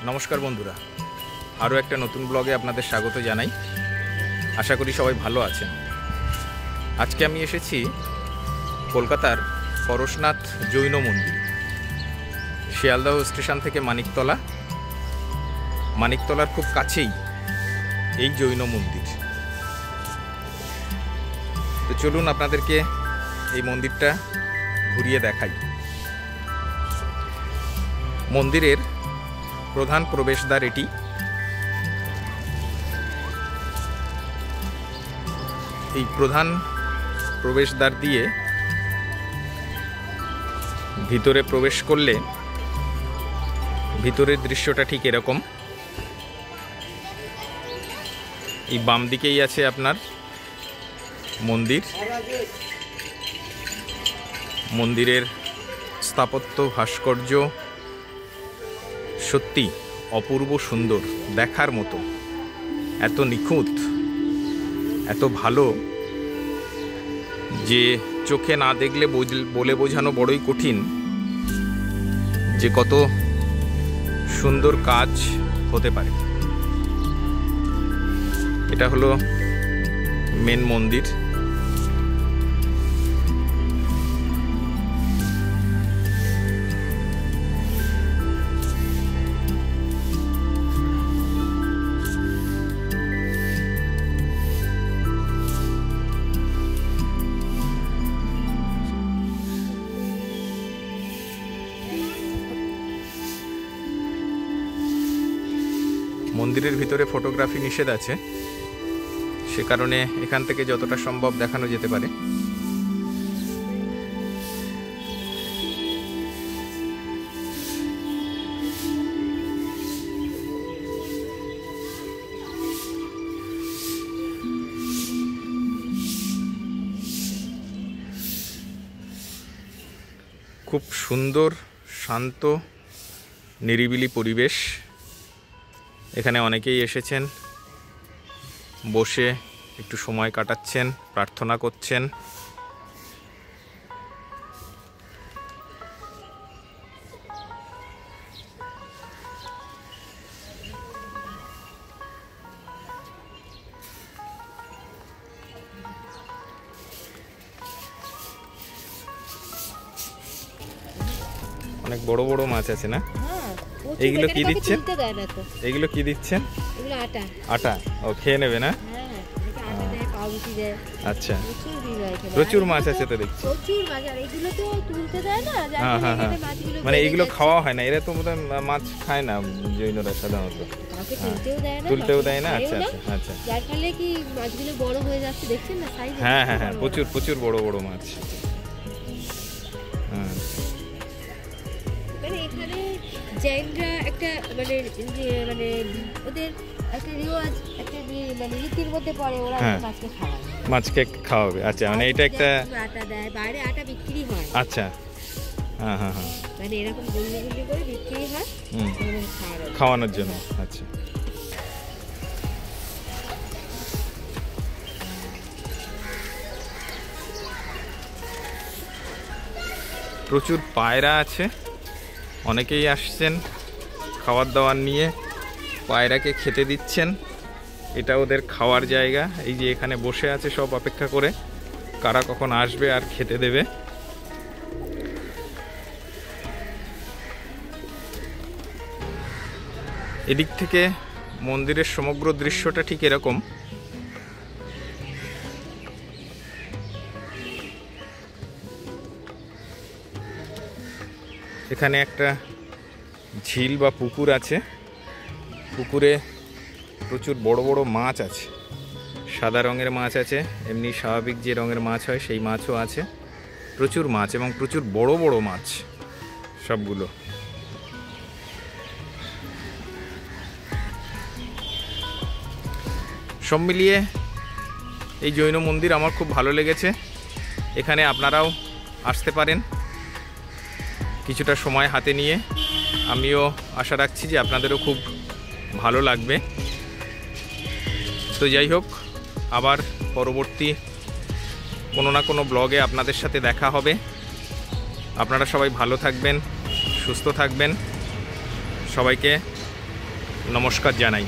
নমস্কার বন্ধুরা, আরও একটা নতুন ব্লগে আপনাদের স্বাগত জানাই। আশা করি সবাই ভালো আছেন। আজকে আমি এসেছি কলকাতার পরশনাথ জৈন মন্দির, শিয়ালদহ স্টেশন থেকে মানিকতলার খুব কাছেই এই জৈন মন্দির। তো চলুন আপনাদেরকে এই মন্দিরটা ঘুরিয়ে দেখাই। মন্দিরের প্রধান প্রবেশদ্বার এটি। এই প্রধান প্রবেশদ্বার দিয়ে ভিতরে প্রবেশ করলে ভিতরের দৃশ্যটা ঠিক এরকম। এই বাম দিকেই আছে আপনার মন্দির। মন্দিরের স্থাপত্য ভাস্কর্য সত্যি অপূর্ব সুন্দর, দেখার মতো, এত নিখুঁত, এত ভালো যে চোখে না দেখলে বলে বোঝানো বড়ই কঠিন যে কত সুন্দর কাজ হতে পারে। এটা হলো মেন মন্দির। মন্দিরের ভিতরে ফটোগ্রাফি নিষেধ আছে, সে কারণে এখান থেকে যতটা সম্ভব দেখানো যেতে পারে। খুব সুন্দর, শান্ত, নিরিবিলি পরিবেশ। এখানে অনেকেই এসেছেন, বসে একটু সময় কাটাচ্ছেন, প্রার্থনা করছেন। অনেক বড় বড় মাছ আছে না? এইগুলো কি দিচ্ছেন? এগুলো কি দিচ্ছেন? আটা। ও খেয়ে নেবে না? আচ্ছা, প্রচুর মাছ আছে তো দেখছি। হ্যাঁ হ্যাঁ হ্যাঁ, মানে এইগুলো খাওয়া হয় না, এরা তো বোধহয় মাছ খায় না জৈনরা সাধারণত। তুলতেও দেয় না? আচ্ছা আচ্ছা আচ্ছা। হ্যাঁ হ্যাঁ হ্যাঁ, প্রচুর প্রচুর বড় বড় মাছ। হ্যাঁ, জৈনরা একটা মানে ওদের একটা রিওয়াজ, একটা মানে রীতির মধ্যে পড়ে, ওরা মাছকে খাওয়ায়, মাছকে খাওয়াবে। আচ্ছা, মানে এটা একটা আটা দেয়, বাইরে আটা বিক্রি হয়। আচ্ছা, হ্যাঁ হ্যাঁ হ্যাঁ, মানে এরকম গুলি গুলি করে বিক্রি হয় খাওয়ানোর জন্য। আচ্ছা, প্রচুর পায়রা আছে, অনেকেই আসছেন খাবার দাবার নিয়ে, পায়রাকে খেতে দিচ্ছেন। এটা ওদের খাওয়ার জায়গা। এই যে এখানে বসে আছে সব অপেক্ষা করে কারা কখন আসবে আর খেতে দেবে। এদিক থেকে মন্দিরের সমগ্র দৃশ্যটা ঠিক এরকম। এখানে একটা ঝিল বা পুকুর আছে। পুকুরে প্রচুর বড় বড় মাছ আছে, সাদা রঙের মাছ আছে, এমনি স্বাভাবিক যে রঙের মাছ হয় সেই মাছও আছে। প্রচুর মাছ এবং প্রচুর বড় বড় মাছ সবগুলো। সব মিলিয়ে এই জৈন মন্দির আমার খুব ভালো লেগেছে। এখানে আপনারাও আসতে পারেন কিছুটা সময় হাতে নিয়ে। আমিও আশা রাখছি যে আপনাদেরও খুব ভালো লাগবে। তো যাই হোক, আবার পরবর্তী কোনো না কোনো ব্লগে আপনাদের সাথে দেখা হবে। আপনারা সবাই ভালো থাকবেন, সুস্থ থাকবেন। সবাইকে নমস্কার জানাই।